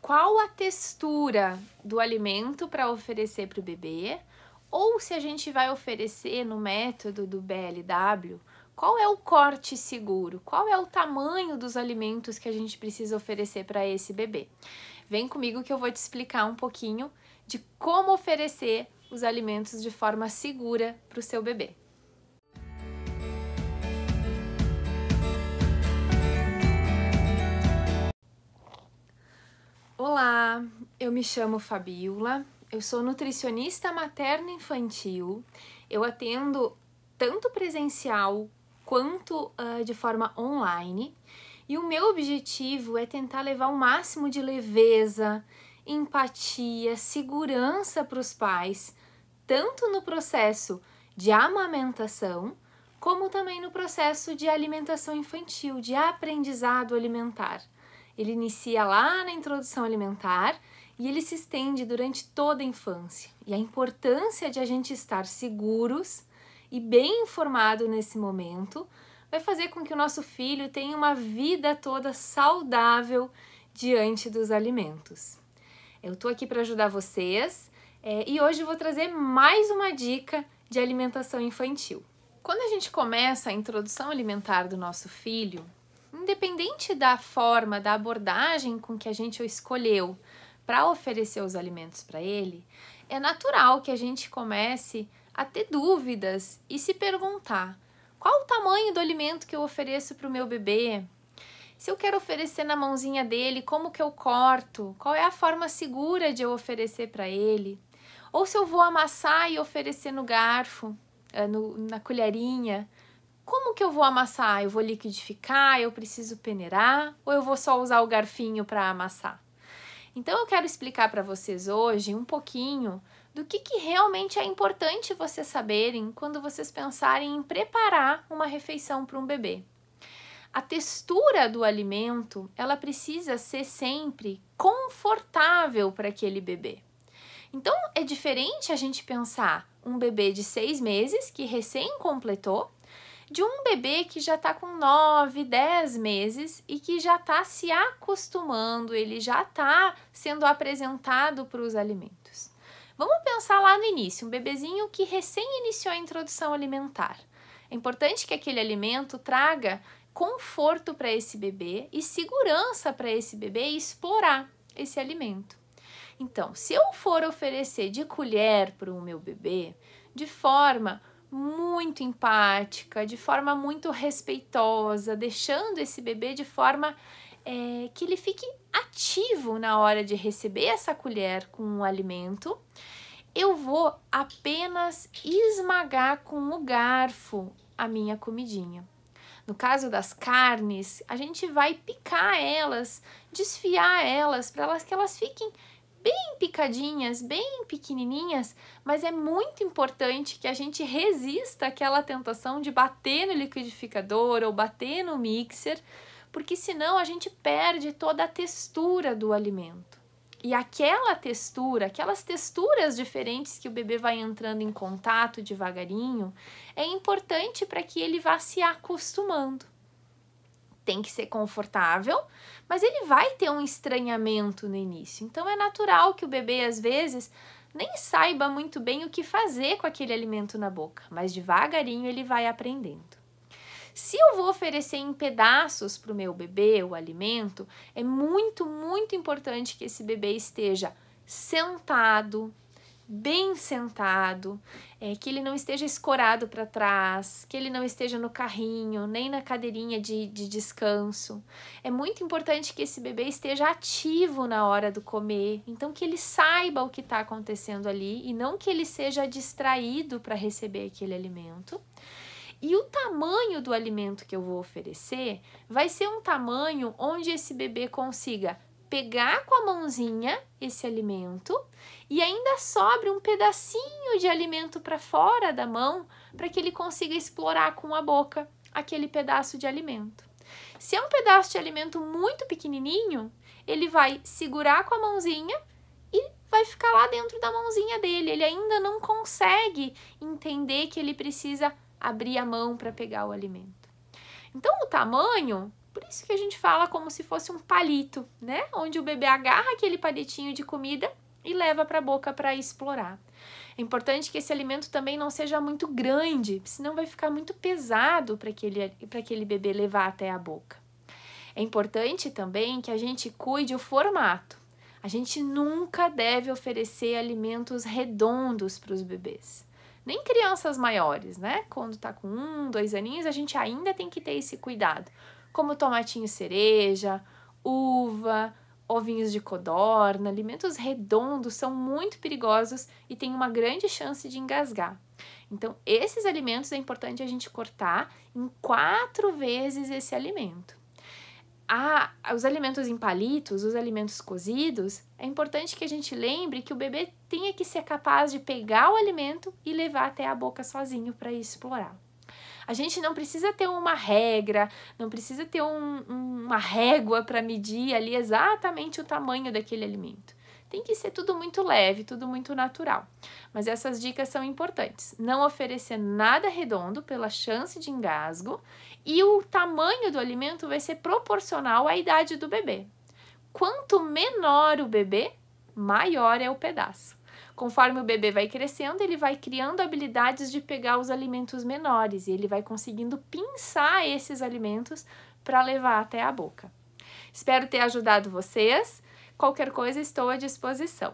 qual a textura do alimento para oferecer para o bebê, ou se a gente vai oferecer no método do BLW, qual é o corte seguro, qual é o tamanho dos alimentos que a gente precisa oferecer para esse bebê. Vem comigo que eu vou te explicar um pouquinho de como oferecer os alimentos de forma segura para o seu bebê. Olá, eu me chamo Fabiola, eu sou nutricionista materno-infantil, eu atendo tanto presencial quanto de forma online e o meu objetivo é tentar levar o máximo de leveza, empatia, segurança para os pais, tanto no processo de amamentação, como também no processo de alimentação infantil, de aprendizado alimentar. Ele inicia lá na introdução alimentar e ele se estende durante toda a infância. E a importância de a gente estar seguros e bem informado nesse momento vai fazer com que o nosso filho tenha uma vida toda saudável diante dos alimentos. Eu tô aqui para ajudar vocês e hoje eu vou trazer mais uma dica de alimentação infantil. Quando a gente começa a introdução alimentar do nosso filho, independente da forma, da abordagem com que a gente o escolheu para oferecer os alimentos para ele, é natural que a gente comece a ter dúvidas e se perguntar: qual o tamanho do alimento que eu ofereço para o meu bebê? Se eu quero oferecer na mãozinha dele, como que eu corto? Qual é a forma segura de eu oferecer para ele? Ou se eu vou amassar e oferecer no garfo, na colherinha, como que eu vou amassar? Eu vou liquidificar? Eu preciso peneirar? Ou eu vou só usar o garfinho para amassar? Então eu quero explicar para vocês hoje um pouquinho do que realmente é importante vocês saberem quando vocês pensarem em preparar uma refeição para um bebê. A textura do alimento, ela precisa ser sempre confortável para aquele bebê. Então é diferente a gente pensar um bebê de 6 meses que recém completou, de um bebê que já está com 9, 10 meses e que já está se acostumando, ele já está sendo apresentado para os alimentos. Vamos pensar lá no início, um bebezinho que recém iniciou a introdução alimentar. É importante que aquele alimento traga conforto para esse bebê e segurança para esse bebê explorar esse alimento. Então, se eu for oferecer de colher para o meu bebê, de forma muito empática, de forma muito respeitosa, deixando esse bebê de forma que ele fique ativo na hora de receber essa colher com o alimento, eu vou apenas esmagar com o garfo a minha comidinha. No caso das carnes, a gente vai picar elas, desfiar elas, para que elas fiquem bem picadinhas, bem pequenininhas, mas é muito importante que a gente resista àquela tentação de bater no liquidificador ou bater no mixer, porque senão a gente perde toda a textura do alimento. E aquela textura, aquelas texturas diferentes que o bebê vai entrando em contato devagarinho, é importante para que ele vá se acostumando. Tem que ser confortável, mas ele vai ter um estranhamento no início. Então é natural que o bebê, às vezes, nem saiba muito bem o que fazer com aquele alimento na boca, mas devagarinho ele vai aprendendo. Se eu vou oferecer em pedaços para o meu bebê o alimento, é muito importante que esse bebê esteja sentado, bem sentado, que ele não esteja escorado para trás, que ele não esteja no carrinho, nem na cadeirinha de descanso. É muito importante que esse bebê esteja ativo na hora do comer, então que ele saiba o que está acontecendo ali e não que ele seja distraído para receber aquele alimento. E o tamanho do alimento que eu vou oferecer vai ser um tamanho onde esse bebê consiga pegar com a mãozinha esse alimento e ainda sobre um pedacinho de alimento para fora da mão para que ele consiga explorar com a boca aquele pedaço de alimento. Se é um pedaço de alimento muito pequenininho, ele vai segurar com a mãozinha e vai ficar lá dentro da mãozinha dele. Ele ainda não consegue entender que ele precisa abrir a mão para pegar o alimento. Então, o tamanho Por isso que a gente fala como se fosse um palito, né? Onde o bebê agarra aquele palitinho de comida e leva para a boca para explorar. É importante que esse alimento também não seja muito grande, senão vai ficar muito pesado para aquele bebê levar até a boca. É importante também que a gente cuide o formato. A gente nunca deve oferecer alimentos redondos para os bebês. Nem crianças maiores, né? Quando tá com 1, 2 aninhos, a gente ainda tem que ter esse cuidado. Como tomatinho cereja, uva, ovinhos de codorna, alimentos redondos são muito perigosos e têm uma grande chance de engasgar. Então, esses alimentos é importante a gente cortar em 4 vezes esse alimento. Os alimentos em palitos, os alimentos cozidos, é importante que a gente lembre que o bebê tenha que ser capaz de pegar o alimento e levar até a boca sozinho para explorar. A gente não precisa ter uma regra, não precisa ter uma régua para medir ali exatamente o tamanho daquele alimento. Tem que ser tudo muito leve, tudo muito natural. Mas essas dicas são importantes. Não oferecer nada redondo pela chance de engasgo e o tamanho do alimento vai ser proporcional à idade do bebê. Quanto menor o bebê, maior é o pedaço. Conforme o bebê vai crescendo, ele vai criando habilidades de pegar os alimentos menores e ele vai conseguindo pinçar esses alimentos para levar até a boca. Espero ter ajudado vocês. Qualquer coisa, estou à disposição.